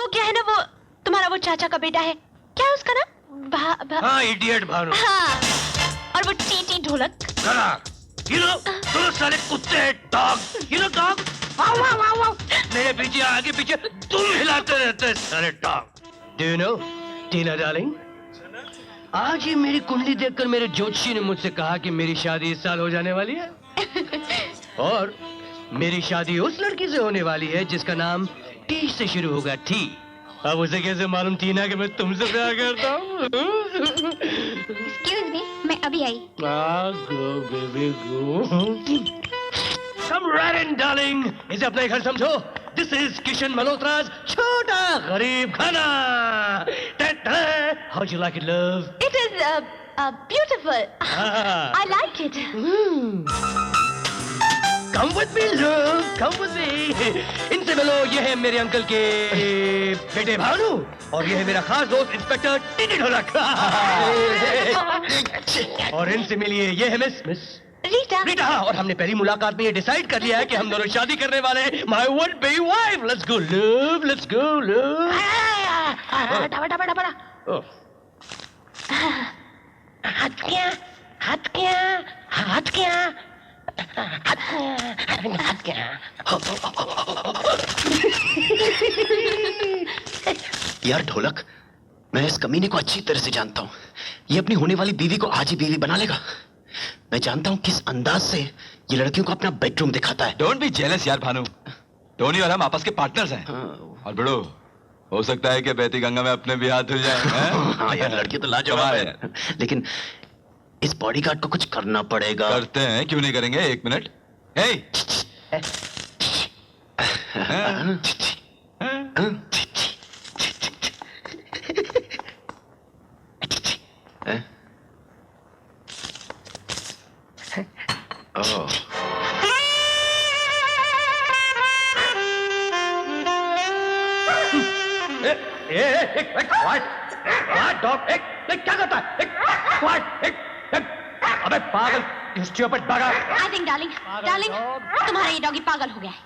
वो क्या है ना, वो तुम्हारा वो चाचा का बेटा है, क्या है उसका नाम? हाँ, इडियट भानु। हाँ, और वो टीटी ढोलक। तुम साले कुत्ते हैं, डॉग। डॉग। वाव। मेरे पीछे आगे पीछे तुम हिलाते रहते हैं साले dog. Do you know, Tina darling, आज ही मेरी कुंडली देखकर मेरे ज्योतिषी ने मुझसे कहा कि मेरी शादी इस साल हो जाने वाली है। और मेरी शादी उस लड़की से होने वाली है जिसका नाम टी से शुरू होगा, टी। अब उसे कैसे मालूम टीना कि मैं तुमसे प्यार करता हूँ? Excuse me, मैं अभी आई। Go, baby, go. Come right in, darling. इसे अपना घर समझो। This is किशन मल्होत्रा's छोटा गरीब खाना। How'd you like it, love? It is beautiful. I like it. Come with me, love. Come with me. इनसे मिलो, ये है मेरे अंकल के बेटे भानु और ये है मेरा खास दोस्त इंस्पेक्टर टीटी ढोलक। और इनसे मिलिए, ये है मिस रीटा। और हमने पहली मुलाकात में ये डिसाइड कर लिया है कि हम दोनों शादी करने वाले हैं। My would be wife. Let's go, love. Let's go, love. हाथ क्या? यार ढोलक, मैं इस कमीने को अच्छी तरह से जानता हूँ। ये अपनी होने वाली बीवी को आज ही बीवी बना लेगा। मैं जानता हूँ किस अंदाज से ये लड़कियों को अपना बेडरूम दिखाता है। डोंट बी जेलस यार भानु, टोनी और हम आपस के पार्टनर्स हैं। और बड़ो, हो सकता है कि बहती गंगा में अपने भी हाथ धुल जाए। हाँ यार, लड़की तो लाजवाब है, लेकिन इस बॉडीगार्ड को कुछ करना पड़ेगा। करते हैं, क्यों नहीं करेंगे? एक मिनट। क्या करता है? अबे पागल, stupid bugger! I think, darling, तुम्हारा ये डॉगी पागल हो गया है।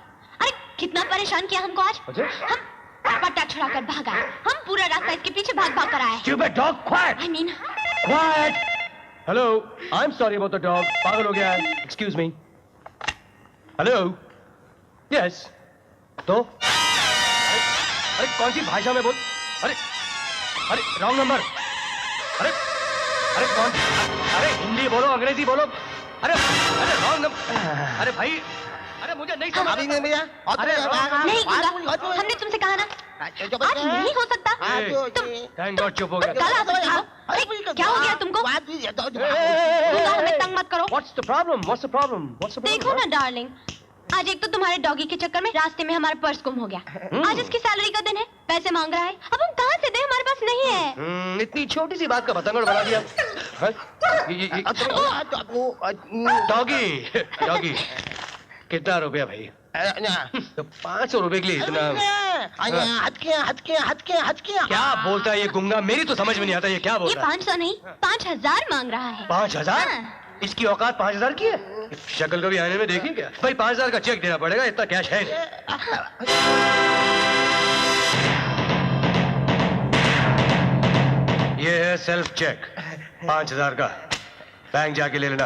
अरे कितना परेशान किया हमको आज। हम पट्टा छुड़ाकर भागा, हम पूरा रास्ता इसके पीछे भाग कर आए। Stupid dog, quiet! I mean, quiet! Hello, I'm sorry about the dog. पागल हो गया है। Excuse me. Hello? Yes. तो? अरे कौन सी भाषा में बोल? अरे रॉन्ग नंबर। अरे कौन? अरे हिंदी बोलो, अंग्रेजी बोलो। अरे रॉन्ग नंबर। अरे भाई, अरे मुझे नहीं समझ। अभी नहीं भैया। नहीं गुंगा, हमने तुमसे कहा ना आज नहीं हो सकता। थैंक गॉड चुप हो गया। कल आ सकती हो। क्या हो गया तुमको? गुंगा, हमें तंग मत करो। What's the problem? देखो ना डार्लिंग, आज एक तो तुम्हारे डॉगी के चक्कर में रास्ते में हमारा पर्स गुम हो गया। आज इसकी सैलरी का दिन है, पैसे मांग रहा है, अब हम कहाँ से दें? हमारे पास नहीं है। इतनी छोटी सी बात का पतंगड़ बना दिया। डॉगी कितना रुपया भाई? तो 500 रुपए के लिए इतना? हट के। क्या बोलता है ये गुंगा? मेरी तो समझ में नहीं आता ये क्या बोल ये रहा है। 500 नहीं 5000 मांग रहा है। 5000? इसकी औकात 5000 की है? शक्ल कभी आने में देखी क्या? भाई 5000 का चेक देना पड़ेगा, इतना कैश है नहीं। ये है सेल्फ चेक 5000 का, बैंक जाके ले लेना।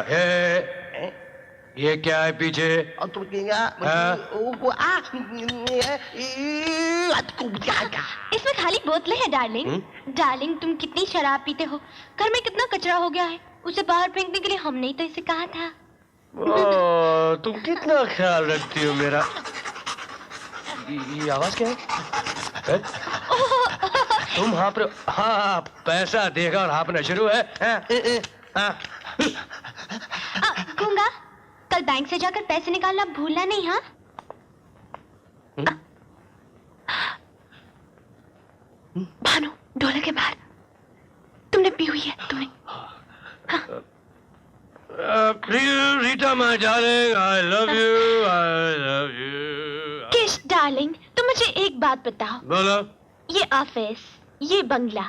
ये क्या है पीछे? इसमें खाली बोतलें हैं डार्लिंग। डार्लिंग, तुम कितनी शराब पीते हो, घर में कितना कचरा हो गया है, उसे बाहर फेंकने के लिए हमने ही तो इसे कहा था। तुम कितना ख्याल रखती हो मेरा। ये आवाज क्या है? तुम हाँ पर हाँ, पैसा देगा और हाँपना शुरू है। गूंगा, कल बैंक से जाकर पैसे निकालना भूलना नहीं। हाँ भानु, ढोलक के बाहर तुमने पी हुई है तुमने। Rita my darling, I love you. किश डार्लिंग, तुम मुझे एक बात बताओ। बोलो। ये ऑफिस, ये बंगला,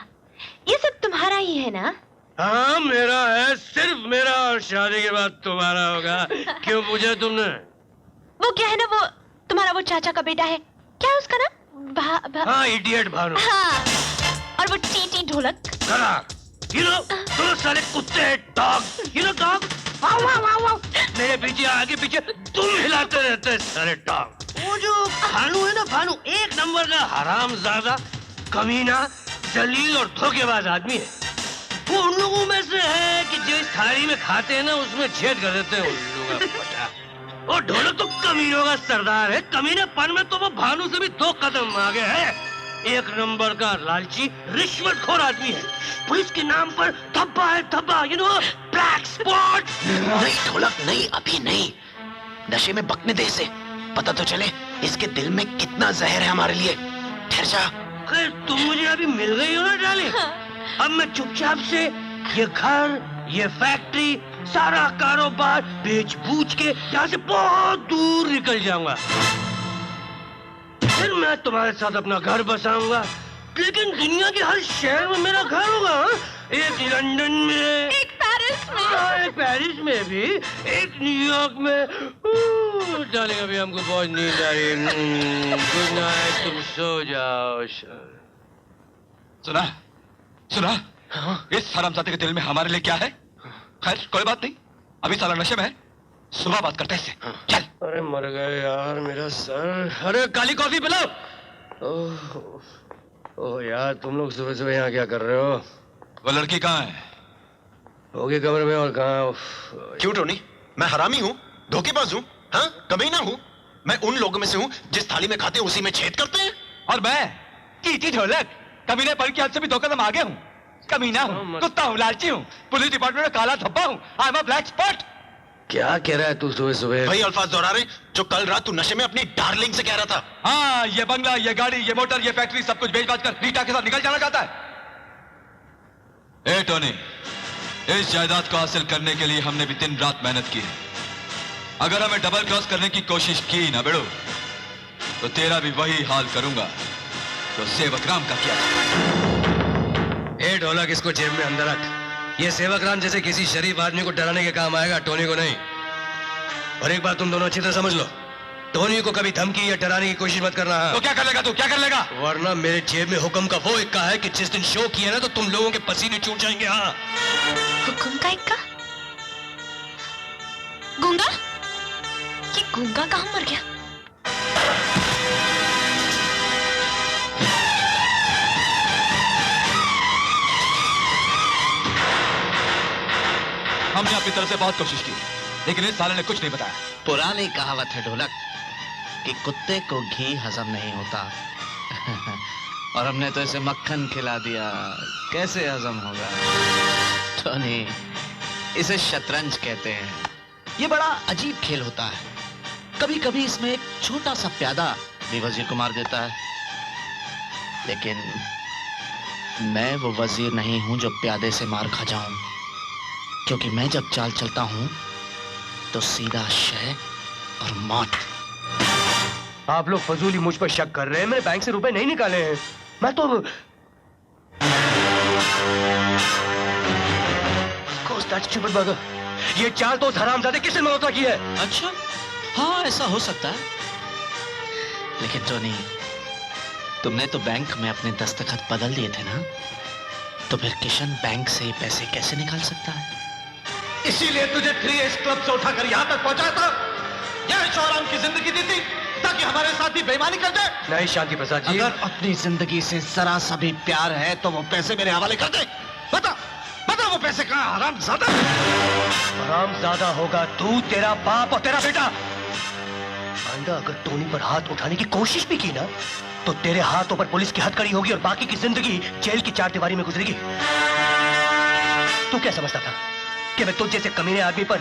ये सब तुम्हारा ही है ना? हाँ मेरा है, सिर्फ मेरा, और शादी के बाद तुम्हारा होगा। क्यों पूछा तुमने? वो क्या है ना, वो तुम्हारा वो चाचा का बेटा है, क्या है उसका नाम? हाँ इडियट भानु। हाँ, और वो टी ढोलक। करेक्ट। You know, दोनों साले कुत्ते हैं, dog. You know dog? वाव वाव वाव वाव। मेरे पीछे आगे पीछे तुम हिलाते रहते हैं साले dog। वो जो भानु है ना भानु, एक नंबर का हरामजादा, कमीना, जलील और धोखेबाज आदमी है। वो उन लोगों में से है कि जो इस थाली में खाते हैं ना उसमें छेद कर देते हैं उल्लू का पटा। वो ढोलक तो कमीनों का सरदार है, कमीनेपन में तो वो भानु से भी 2 कदम आगे है। एक नंबर का लालची रिश्वतखोर आदमी है। पुलिस के नाम पर धब्बा है धब्बा, यू नो, ब्लैक स्पॉट। नहीं ढोलक नहीं, अभी नहीं। नशे में बकने दे इसे, पता तो चले इसके दिल में कितना जहर है हमारे लिए। ठहर जा। खैर तुम मुझे अभी मिल गई हो ना डार्लिंग। अब मैं चुपचाप से ये घर, ये फैक्ट्री, सारा कारोबार बेच बूझ के यहाँ से बहुत दूर निकल जाऊंगा। फिर मैं तुम्हारे साथ अपना घर बसाऊंगा, लेकिन दुनिया के हर शहर में मेरा घर होगा। एक लंदन में, एक पेरिस में, एक पेरिस में भी, एक न्यूयॉर्क में। डार्लिंग अभी हमको बहुत नींद आ रही है। गुड नाइट, तुम सो जाओ। सुना सुना, हाँ? इस हरामजादे के दिल में हमारे लिए क्या है? खैर कोई बात नहीं, अभी साला नशे में है, सुबह बात करते हैं इससे। चल। अरे मर गए यार मेरा सर। अरे काली कॉफी पिलाओ। ओह यार, तुम लोग सुबह सुबह यहाँ क्या कर रहे हो? वो लड़की कहाँ है? होगी कमरे में, और कहाँ? क्यों टोनी, मैं हरामी हूँ, धोखेबाज हूँ, हाँ कमीना हूँ। मैं उन लोगों में से हूँ जिस थाली में खाते उसी में छेद करते हैं। और मैं टीटी ढोलक, कमीने पर की हद से भी 2 कदम आगे हूँ। कमीना हूँ, कुत्ता हूँ, लालची हूँ, पुलिस डिपार्टमेंट में काला धब्बा हूँ। I am a black spot. क्या कह रहा है तू सुबह सुबह? वही अल्फाज दोहरा रहे जो कल रात तू नशे में अपनी डार्लिंग से कह रहा था। हाँ, ये बंगला, ये गाड़ी, ये मोटर, ये फैक्ट्री, सब कुछ बेच बाच कर रीटा के साथ निकल जाना चाहता है। ए टोनी, इस जायदाद को हासिल करने के लिए हमने भी दिन रात मेहनत की है। अगर हमें डबल क्रॉस करने की कोशिश की ना बेड़ो, तो तेरा भी वही हाल करूंगा जो सेवक राम का किया था। ए ढोलक, इसको जेब में अंदर रख। ये सेवक राम जैसे किसी शरीफ आदमी को डराने के काम आएगा, टोनी को नहीं। और एक बात तुम दोनों अच्छी तरह समझ लो, टोनी को कभी धमकी या डराने की कोशिश मत करना। तो क्या कर लेगा तू, क्या कर लेगा? वरना मेरे जेब में हुक्म का वो इक्का है कि जिस दिन शो किया ना तो तुम लोगों के पसीने छूट जाएंगे। हाँ, हुक्म का इक्का? गूंगा? ये गूंगा कहाँ मर गया? हमने अपनी तरफ से बहुत कोशिश की, लेकिन इस साले ने कुछ नहीं बताया। पुरानी कहावत है ढोलक कि कुत्ते को घी हजम नहीं होता। और हमने तो इसे मक्खन खिला दिया, कैसे हजम होगा? टोनी, इसे शतरंज कहते हैं। ये बड़ा अजीब खेल होता है। कभी कभी इसमें एक छोटा सा प्यादा भी वजीर को मार देता है, लेकिन मैं वो वजीर नहीं हूं जो प्यादे से मार खा जाऊं, क्योंकि मैं जब चाल चलता हूं तो सीधा शय और मौत। आप लोग फजूली मुझ पर शक कर रहे हैं। मैंने बैंक से रुपए नहीं निकाले हैं। मैं तो ये चाल तो उस हरामजादे किसने मौका की है? अच्छा, हाँ ऐसा हो सकता है, लेकिन टोनी, तुमने तो बैंक में अपने दस्तखत बदल दिए थे ना, तो फिर किशन बैंक से पैसे कैसे निकाल सकता है? इसीलिए तुझे 3S क्लब से उठाकर यहाँ तक पहुँचाया था। यह ऐशोआराम की जिंदगी दी थी ताकि हमारे साथ भी बेईमानी कर दे। नहीं शांति प्रसाद जी, अगर अपनी जिंदगी से जरा सा भी प्यार है तो वो पैसे मेरे हवाले कर दे। बता बता वो पैसे कहाँ? हरामजादा। हरामजादा होगा तू, तेरा बाप और तेरा बेटा। आइंदा अगर टोनी पर हाथ उठाने की कोशिश भी की ना, तो तेरे हाथों पर पुलिस की हथकड़ी होगी और बाकी की जिंदगी जेल की 4 दीवारी में गुजरेगी। तू क्या समझता था कि मैं तुझ जैसे कमीने आदमी पर,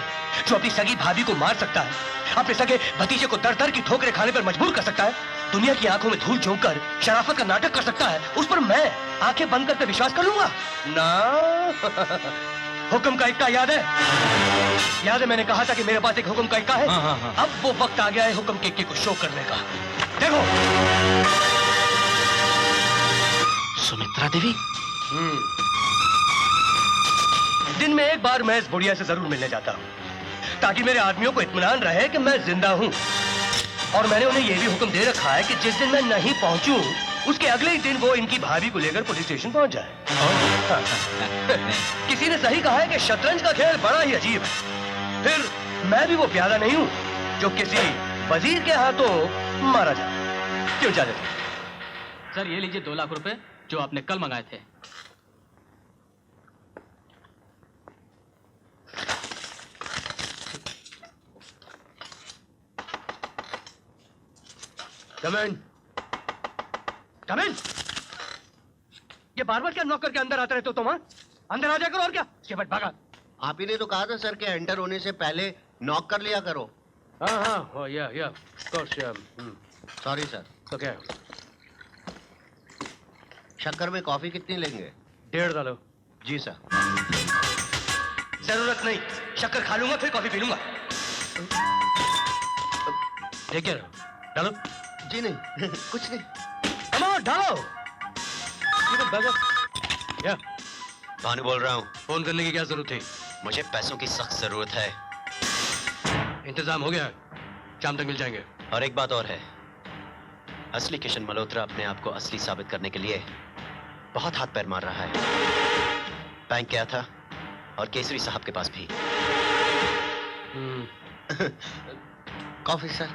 जो अपनी सगी भाभी को मार सकता है, अपने सगे भतीजे को दर दर की ठोकरें खाने पर मजबूर कर सकता है, दुनिया की आंखों में धूल झोंक कर शराफत का नाटक कर सकता है, उस पर मैं आंखें बंद करके विश्वास कर लूंगा ना? हुक्म का इक्का याद है? याद है मैंने कहा था कि मेरे पास एक हुक्म का इक्का है? अब वो वक्त आ गया है हुक्म के इक्के को शो करने का। देखो। सुमित्रा देवी? दिन में एक बार मैं इस बुढ़िया से जरूर मिलने जाता हूँ, ताकि मेरे आदमियों को इत्मीनान रहे कि मैं जिंदा हूँ। और मैंने उन्हें यह भी हुक्म दे रखा है कि जिस दिन मैं नहीं पहुंचूं, उसके अगले ही दिन वो इनकी भाभी को लेकर पुलिस स्टेशन पहुंच जाए। किसी ने सही कहा है कि शतरंज का खेल बड़ा ही अजीब है। फिर मैं भी वो प्यादा नहीं हूं जो किसी वजीर के हाथों मारा जाए। क्यों जाने? सर ये लीजिए 2 लाख रुपए जो आपने कल मंगाए थे। Come in. Come in. ये बार-बार क्या नॉक करके अंदर आते रहते हो तुम? हाँ? अंदर आ जाकर और क्या? इसके बाद भागा। आप ही ने तो कहा था सर कि एंटर होने से पहले नॉक कर लिया करो। हाँ, या, of course, सॉरी सर। तो क्या? शक्कर में कॉफी कितनी लेंगे? 1.5 डालो। जी सर। जरूरत नहीं, शक्कर खा लूंगा फिर कॉफी पी लूंगा। ठीक है, डालो। जी नहीं, कुछ नहीं। Come on, डालो। क्या? भानु बोल रहा हूँ। फोन करने की क्या जरूरत थी? मुझे पैसों की सख्त जरूरत है। इंतजाम हो गया, शाम तक मिल जाएंगे। और एक बात और है, असली किशन मल्होत्रा अपने आप को असली साबित करने के लिए बहुत हाथ पैर मार रहा है। बैंक गया था और केसरी साहब के पास भी। Coffee sir.